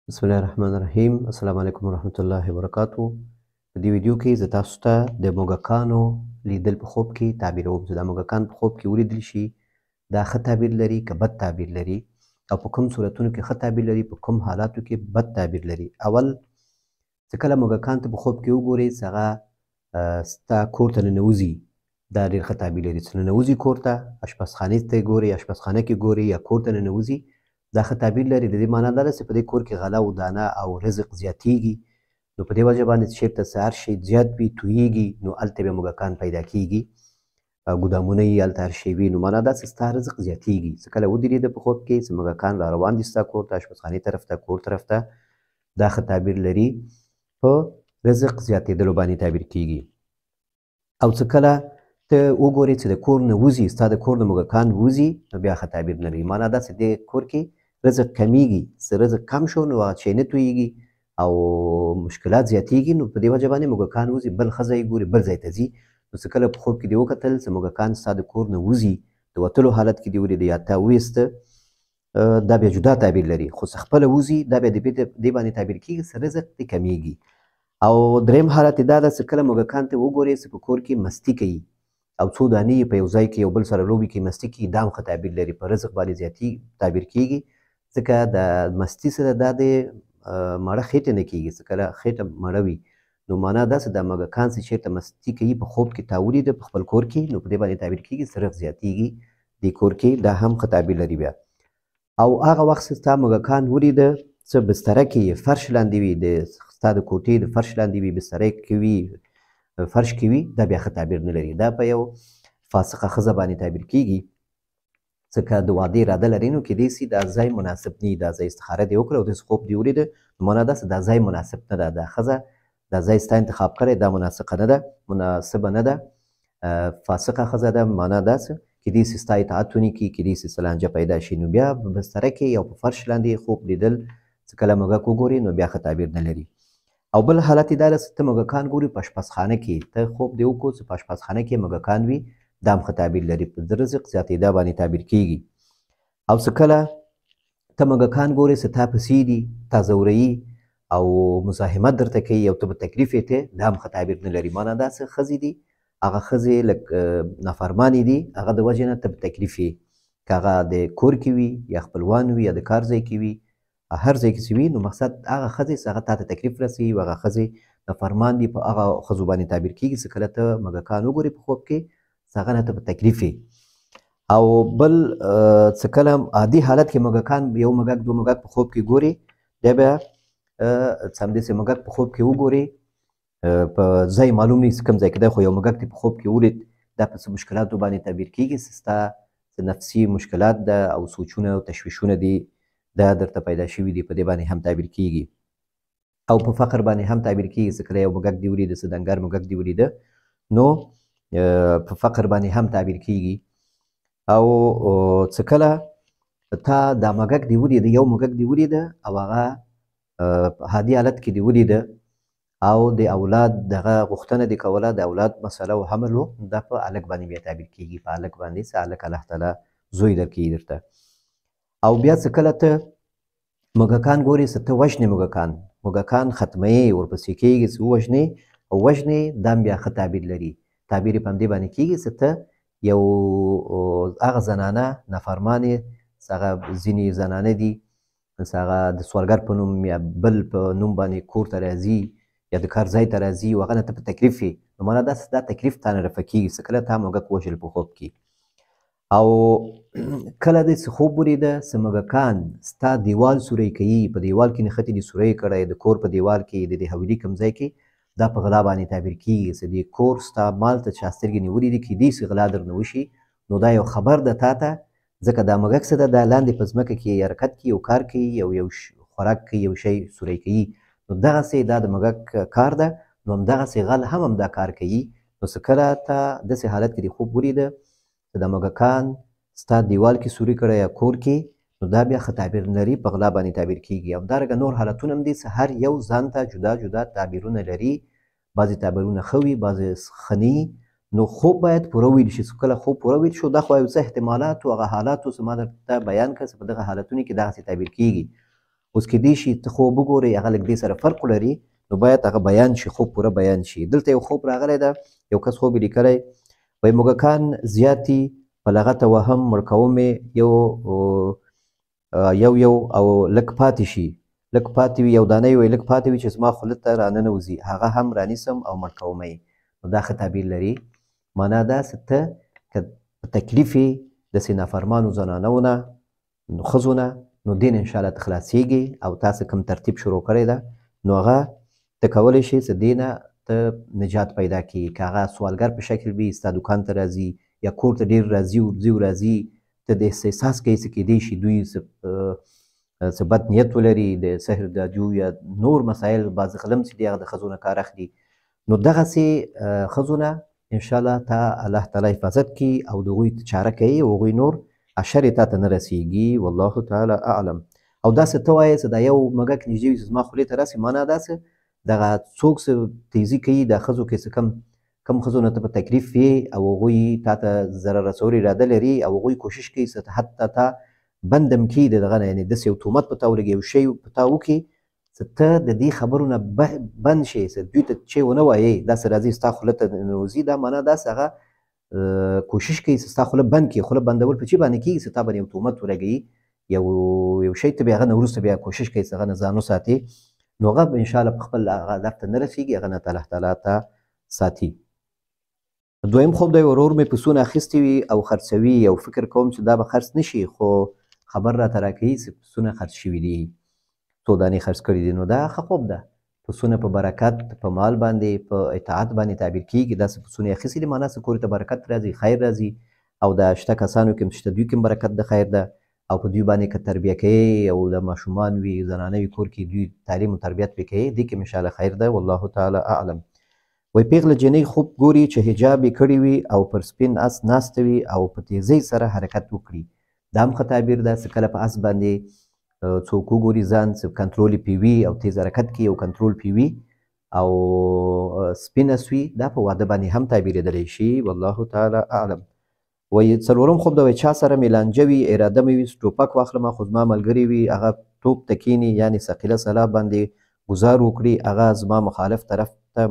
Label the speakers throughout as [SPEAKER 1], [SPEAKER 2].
[SPEAKER 1] بسم الله الرحمن الرحیم. السلام علیکم ورحمت الله وبرکاتو. په دې ویډیو کې زه تاسو ته د موږکانو لیدل په خوب کې تعبیروم. چې دا موږکان په خوب کې ولیدل شي دا ښه تعبیر لري که بد تعبیر لري، او په کوم صورتونو کې ښه تعبیر لري، په کوم حالاتو کې بد تعبیر لري. اول چې کله موږکان ته په خوب کې وګورئ چې هغه ستا کور ته ننوځي، دا ډېر ښه تعبیر لري. چې ننوځي کور ته، اشپزخانې ته ګورئ، اشپزخانه کې ګورئ یا کور ته ننوځي، دا ښه تعبیر لري. د دې معنا دا ده چې په دې کور کې غله او دانه او رزق زیاتیږي، نو په دې وجه باندې چې چېرته چې هر شی زیات وي، تویېږي، نو هلته بیا موږکان پیدا کېږي، ګودامونه یې هلته هر شی وي، نو معنا دا چې ستا رزق زیاتیږي. چې کله ودرېده په خوب کې چې موږکان را روان دي ستا کور ته، اشپزخانې طرف ته، کور طرف ته، دا ښه تعبیر لري، په رزق زیاتېدلو باندې تعبیر کېږي. او چې کله ته وګورې چې د کور نه وځي، ستا د کور نه موږکان وځي، نو بیا ښه تعبیر نه لري. معنا دا چې دې کور کې رزق کمیږي. چې رزق کم شو نو هغه شی نه تویېږي او مشکلات زیاتېږي، نو په دې وجه باندې موږکان وځي، بل ښه ځای ګوري، بل ځای ته ځي. نو چې کله په خوب کې دې وکتل چې موږکان ستا د کور نه وځي، د وتلو حالت کې دې ولید یا تا وویسته، دا بیا جدا تعبیر لري. خو چې خپله وځي، دا بیا دې باندې تعبیر کېږي چې رزق دې کمیږي. او دریم حالت دا ده چې کله موږکان ته وګورې چې په کور کې مستي کوي او څو دانې په یو ځای کې یو بل سره لوبې کوي، مستي کوي، دا هم ښه تعبیر لري، په رزق باندې زیاتي تعبیر کېږي. ځکه د مستي سره دا د مړه خېټه نه کېږي. چې کله خېټه مړه وي، نو معنا دا چې دا موږکان چې چېرته مستي کوي په خوب کې تا ولیده په خپل کور کې، نو په دې باندې تعبیر کېږي چې رزق زیاتېږي دې کور کې، دا هم ښه تعبیر لري. بیا او هغه وخت چې ستا موږکان ولیده چې بستره کې فرش لاندې وي، ستا د کوټې د فرش لاندې وي، بستره کې وي، فرش کې وي، دا بیا ښه تعبیر نه لري. دا په یو فاسقه ښځه باندې تعبیر کېږي. ځکه د واده اراده لري، نو کیدای شي دا ځای مناسب نه وي، دا ځای استخاره دې وکړه او داسې خوب دې ولیده، نو معنا دا چې دا ځای مناسب نه ده، دا ښځه دا ځای ستا انتخاب کړی، دا مناسبه نه ده، فاسقه ښځه ده. معنا دا چې کیدای شي ستا اطاعت ونه کړي، کیدای شي څه لانجه پیدا شي. نو بیا په بستره کې یا په فرش لاندې خوب لیدل چې کله موږک وګورې، نو بیا ښه تعبیر نه لري. او بل حالت یې دا ده چې ته موږکان ګورې په اشپزخانه کې، ته خوب دې وکړو چې په اشپزخانه کې موږکان وي، دا هم ښه تعبیر لري، په رزق زیاتېدا باندې تعبیر کېږي. او چې کله ته موږکان ګورې چې تا پسې دي، تا ځوروي او مزاحمت درته کوي او ته په تکلیف یې ته، دا هم ښه تعبیر نه لري. معنا دا چې ښځې دي، هغه ښځې لږ نافرمانې دي، هغه د وجې نه ته په تکلیف یې، که هغه د کور کې وي یا خپلوان وي یا د کار ځای کې وي، هر ځای کې چې وي، نو مقصد هغه ښځې چې هغه تا ته تکلیف رسوي او هغه ښځې نافرمان دي، په هغه ښځو باندې تعبیر کېږي چې کله ته موږکان وګورې په خوب کې، چې هغه نه ته په تکلیف یې. او بل چې کله عادي حالت کې موږکان، یو موږک دوه موږک په خوب کې ګوري، بیا بیا همداسې موږک په خوب کې وګورې، په ځای معلوم نه وي چې کوم ځای کې دی، خو یو موږک دې په خوب کې ولید، دا په څه مشکلاتو باندې تعبیر کېږي چې ستا نفسي مشکلات ده او سوچونه او تشویشونه دي، دا درته پیدا شوي دي، په دې باندې هم تعبیر کېږي. او په فقر باندې هم تعبیر کېږي چې کله یو موږک دې ولیده، چې ډنګر موږک دې ولیده، نو په فقر باندې هم تعبیر کېږي. او چې کله تا دا موږک دې ولیده، یو موږک دې ولیده او هغه په عادي حالت کې دې ولیده او د اولاد دغه غوښتنه دې کوله، د اولاد مسله او حمل و، دا په هلک باندې بیا تعبیر کېږي، په هلک باندې چې هلک الله تعالی زوی درکوي درته. او بیا چې کله ته موږکان ګورې چې ته وژنې موږکان ختموې، ورپسې کېږي چې ووژنې او وژنې، دا هم بیا ښه تعبیر لري. تعبیر یې په همدې باندې کېږي چې ته یو هغه زنانه نافرمانې، چې هغه ځینې زنانه دي چې هغه د سوالګر په نوم یا بل په نوم باندې کور ته راځي یا د کار ځای ته راځي او هغه نه ته په تکلیف یې، نو معنا دا چې دا تکلیف تا نه رفع کېږي چې کله تا موږک وژل په خوب کې. او کله دې چې خوب ولیده چې موږکان ستا دیوال سوری کوي، په دیوال کې نښتې دي، سوری کړی د کور په دیوال کې، د دې حویلي کوم ځای کې، دا په غلا باندې تعبیر کېږي چې دې کور ستا مال ته چا سترګې نیولي دي، کیدای شي غلا درنه وشي، نو دا یو خبر ده تا ته، ځکه دا موږک څه ده، دا لاندې په ځمکه کې حرکت کوي، یو کار کوي، یو خوراک کوي، یو شی سوری کوي، نو دغسې دا د موږک کار ده، نو همدغسې غل هم همدا کار کوي. نو چې کله ته داسې حالت کې دې خوب ولیده چې دا موږکان ستا دیوال کې سوري کړی یا کور کې، نو دا بیا ښه تعبیر نه لري، په غلا باندې تعبیر کېږي. همدارنګه نور حالتونه هم دي چې هر یو ځان ته جدا جدا تعبیرونه لري، بعضې تعبیرونه ښه وي، بعضې ښه نه وي. نو خوب باید پوره ویل شي. چې کله خوب پوره ویل شو، دا خو یو څه احتمالات او هغه حالاتو چې ما درته بیان کړه چې په دغه حالتونو کې دغسې تعبیر کېږي. اوس کیدای شي ته خوب وګورې هغه لږ دې سره فرق لري نو باید هغه بیان شي خوب پوره بیان شي دلته یو خوب راغلی ده یو کس خوب یې لیکلی وایي موږکان زیات دي په لغته وهم مړ کومې یو او لږ پاتې شي لږ پاتې وي یو دانه وي لږ پاتې وي چې زما خوله ته راننوځي هغه هم رانیسم او مړ کومه یې نو دا ښه تعبیر لري معنا داسې ته که په تکلیف یې داسې نافرمانو زنانو نه ښځو نه نو دین انشاءالله ته خلاصېږي او تاسو کوم ترتیب شروع کړی ده نو هغه ته کولی شي چې دې نه ته نجات پیدا کړي که هغه سوالګر په شکل وي ستا دوکان ته راځي یا کور ته ډېر راځي ته د احساس کوي چې کیدای شي دوی څه بد نیت ولري د سحر داجو یا نور مسایل بعض غلم چې دي هغه د ښځو نه کار اخلي نو دغسې ښځو نه انشاءالله تا الله تعالی حفاظت کړي او د هغوی چاره کوي او هغوی نور اشر یې تا ته نه رسېږي والله تعالی اعلم او داسې ته وایې چې دا یو مږک نږدې وي چې زما خولې ته راسي معنا داسې دغه څوک څه تیزي کوي دا ښځو کې څه کم ښځو نه ته په تکلیف یې او هغوی تا ته ضرر رسولو اراده لري او هغوی کوشش کوي چې حتی تا بندم کړي د دغه نه یعنې داسې یو تهمت په تا ولګي یو شی په تا وکړي چې ته د دې خبرو نه بند شې چې دوی ته چې ونه وایې داسې راځي ستا خوله ته ننوځي دا معنا داسې هغه کوشش کوي چې ستا خوله بند کړي خوله بندول په چی باندې کېږي چې تا باندې یو تهمت ولګوي یو شی ته بیا هغه نه وروسته بیا کوشش کوي چې هغه نه ځان وساتي نو هغه انشاءالله په خپل هدف ته نه رسېږي هغه نه الله تعالی ته ساتي دویم خوب دی ورور مې پسونه اخیستي وي او خرڅوي او فکر کوم چې دا به خرڅ نشي خو خبر راته راکوي چې پسونه خرڅ شوي دي څو دانې خرڅ کړي دي نو دا ښه خوب ده پسونه په برکت په مال باندې په اطاعت باندې تعبیر کېږي داسې پسونه یې اخیستي دي معنا څه کور ته برکت راځي خیر راځي او د شته کسانو کې شته دوی کې برکت د خیر ده او په دوی باندې که تربیه کوي او د ماشومان وي زنانه وي کور کې دوی تعلیم و تربیت پرې کوي دې کې انشاءالله خیر ده والله تعالی اعلم وایي پیغله جنۍ خوب ګوري چې حجاب یې کړی وي او پر سپین اس ناسته وي او په تیزۍ سره حرکت وکړي دا هم ښه تعبیر ده چې کله په اس باندې څوک وګوري ځان چې کنټرول یې پرې وي او تیز حرکت کوي او کنټرول پرې وي او سپین اس وي دا په واده باندې هم تعبیرېدلی شي والله تعالی اعلم وایي څلورم خوب ده وایي چا سره مې لانجه وي اراده مې وي ټوپک واخلمه خو زما ملګري وي هغه توپ ته کښېني یعنې ثقیله سلا باندې ګزار وکړي هغه زما مخالف طرف ته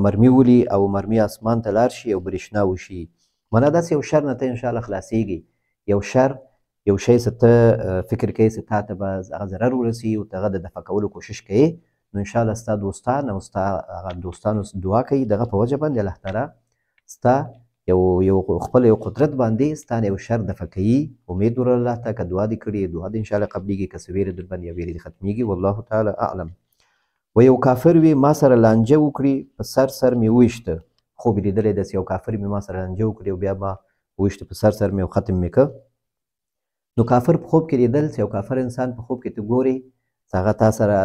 [SPEAKER 1] مرمي ولي او مرمي اسمان ته لاړ شي او برېښنا وشي معنا داسې یو شر نه ته انشاءالله خلاصېږي یو شر یو شی چې ته فکر کوې چې تا ته به هغه ضرر ورسي او ته هغه د دفع کولو کوشش کوې نو انشاءالله ستا دوستان او ستا هغه دوستانو دعا کوي دغه په وجه باندې الله تعالی ستا یو خپل یو قدرت باندې ستا نه یو شر دفع کوي امید ور الله ته که دعا دې کړې دعا دې انشاءالله قبلېږي که څه ویرې در باندې یا ویرې دې ختمېږي والله تعالی اعلم و یو کافر وي ما سره لانجه وکړي په سر مې وویشته خوب یې لیدلی داسې یو کافر مې ما سره لانجه وکړي او بیا ما وویشته په سر مې او ختم مې که نو کافر په خوب کې لیدل چې یو کافر انسان په خوب کې ته ګورې چې هغه تا سره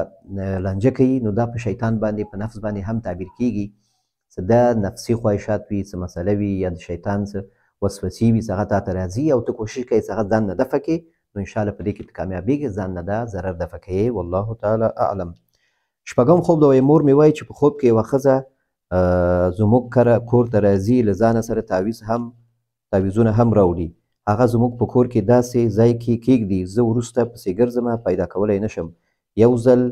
[SPEAKER 1] لانجه کوي نو دا په شیطان باندې په نفس باندې هم تعبیر کېږي چې دا نفسي خواهشات وي څه مسله وي یا د شیطان څه وسوسې وي چې هغه تا ته راځي او ته کوشش کوې چې هغه ځان نه دفع کړې نو انشاءالله په دې کې ته کامیابېږې ځان نه دا ضرر دفع کوې والله تعالی اعلم شپږم خوب ده وایي مور مې وایي چې په خوب کې یوه ښځه زموږ کور ته راځي له ځانه سره تعویضونه هم راوړي هغه زموږ په کور کې داسې ځای کې کېږدي زه وروسته پسې ګرځمه پیدا کولی نه شم یو ځل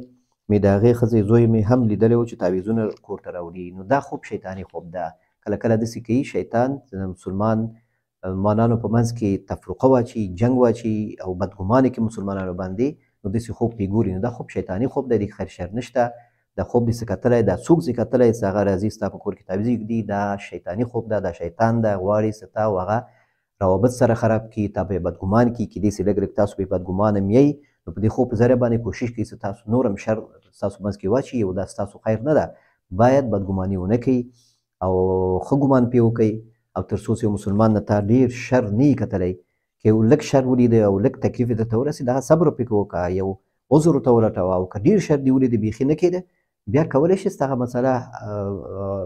[SPEAKER 1] مې د هغې ښځې زوی مې هم لیدلی و چې تعویضونه کور ته راوړي نو دا خوب شیطاني خوب ده کله کله داسې کوي شیطان د مسلمانانو په منځ کې تفرقه واچي جنګ واچي او بدګمانه کې مسلمانانو باندې نو داسې خوب پرې ګوري نو دا خوب شیطاني خوب دی خیر شر نشته دا خوب دې څه کتلی دا څوک چې کتلی چې هغه راځي ستا په کور کې تعویض ږدي دا شیطاني خوب ده دا شیطان ده غواړي چې تا او هغه روابط سره خراب کړي تا به یې بدګمان کړي کیدای شي لږ تاسو به یې بدګمانه یئ نو په دې خوب په ذریعه باندې کوشش کوي چې تاسو نور هم شر ستاسو منځ کې واچوي او دا ستاسو خیر نه ده باید بدګماني ونه کوئ او ښه ګمان پرې وکئ او تر څو چې یو مسلمان نه تا ډېر شر نه یي کتلی که یو لږ شر ولیده او لږ تکلیف یې درته ورسېد هغه صبر پرې وکړه یو عذر ورته ولټوه او که ډېر شر دې ولیده بیخي نه کېده بیا کولی شي چې هغه مسله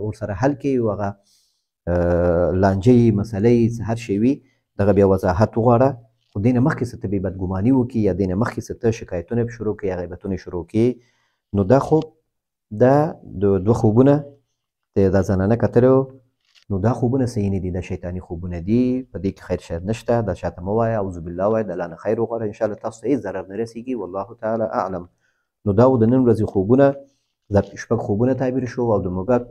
[SPEAKER 1] ورسره حل کړي او هغه لانجه یي مسله یي څه هر شی وي دغه بیا وضاحت وغواړه خو دې نه مخکې څه ته بې بدګماني وکړي یا دې نه مخکې څه ته شکایتونه پې شروع کړي یا غیبتونه شروع کړي نو دا خوب دا دوه خوبونه دا زنانه کتلی نو دا خوبونه صحیح نه دي، دا شیطاني خوبونه دي، په دې کې خیر شر نشته، دا چاته مه وایه، اعوذ بالله وایه، د الله نه خیر وغواړه، انشاءالله تاسو ته هېڅ ضرر نه رسېږي. والله تعالی اعلم. نو دا و د نن ورځې خوبونه، دا شپږ خوبونه تعبیر شو او د موږک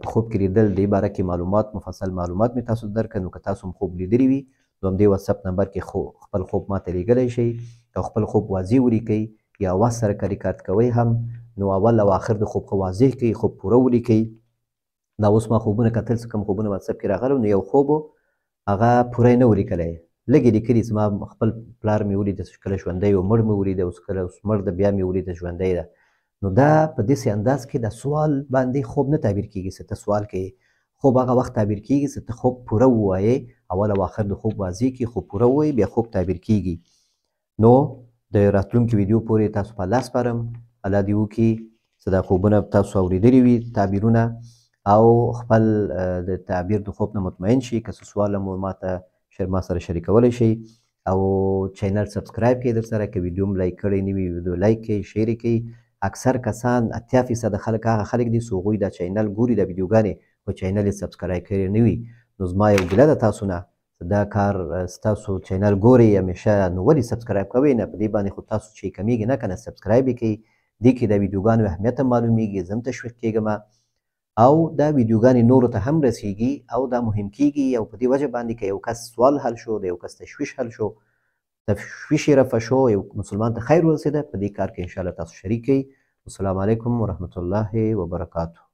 [SPEAKER 1] په خوب کې لیدل دې باره کې معلومات، مفصل معلومات مې تاسو ته درکړه. نو که تاسو هم خوب لیدلی وي نو همدې واتساپ نمبر کې خپل خوب ماته لیږلی شئ او خپل خوب واضح ولیکئ یا آواز سره که ریکارډ کوئ هم نو اول او آخر د خوب ښه واضح کړئ، خوب پوره ولیکئ. دا اوس ما خوبونه کتل چې کوم خوبونه واتساپ کې راغلي نو یو خوب هغه پوره یې نه و لیکلی، لږ یې لیکلي. زما خپل پلار مې ولیده چې کله ژوندی و، مړ مې ولیده، اوس کله مړ ده بیا مې ولیده ژوندی ده. نو دا په داسې انداز کې د سوال باندې خوب نه تعبیر کېږي چې ته سوال کوې، خوب هغه وخت تعبیر کېږي چې ته خوب پوره ووایې، اول او آخر د خوب واضح کړي، خوب پوره ووایې، بیا خوب تعبیر کېږي. نو د راتلونکي ویډیو پورې تاسو په الله سپارم، الله دې وکړي چې دا خوبونه تاسو اورېدلي وي تعبیرونه او خپل د تعبیر د خوب نه مطمئن شي. که څه سوال مو ما سره شریکولی شئ او چینل سبسکرایب کړئ درسره. که ویډیو م لایک کړی نه وي ویډیو لایک کړئ، شیر یې کړئ. اکثر کسان 80% خلک هغه خلک دي چې هغوی دا چینل ګوري، دا ویډیوګانې، خو چینل یې سبسکرایب کړی نه وي. نو زما یو ګیله ده تاسو نه، دا کار ستاسو چینل ګورئ همیشه، نو ولې سبسکرایب کوئ نه؟ په دې باندې خو تاسو چې کمیږي نه که نه، سبسکرایب یې کړئ. دې کې د ویډیوګانو اهمیت هم معلومیږي، زه هم تشویق کېږم او دا ویډیوګانې نورو ته هم رسیږي او دا مهم کېږي. او په دې وجه باندې که یو کس سوال حل شو، د یو کس تشویش حل شو، تشویش یې رفع شو، یو مسلمان ته خیر ورسېده، په دې کار کې انشاءالله تاسو شریک کړئ. السلام علیکم ورحمة الله وبرکاته.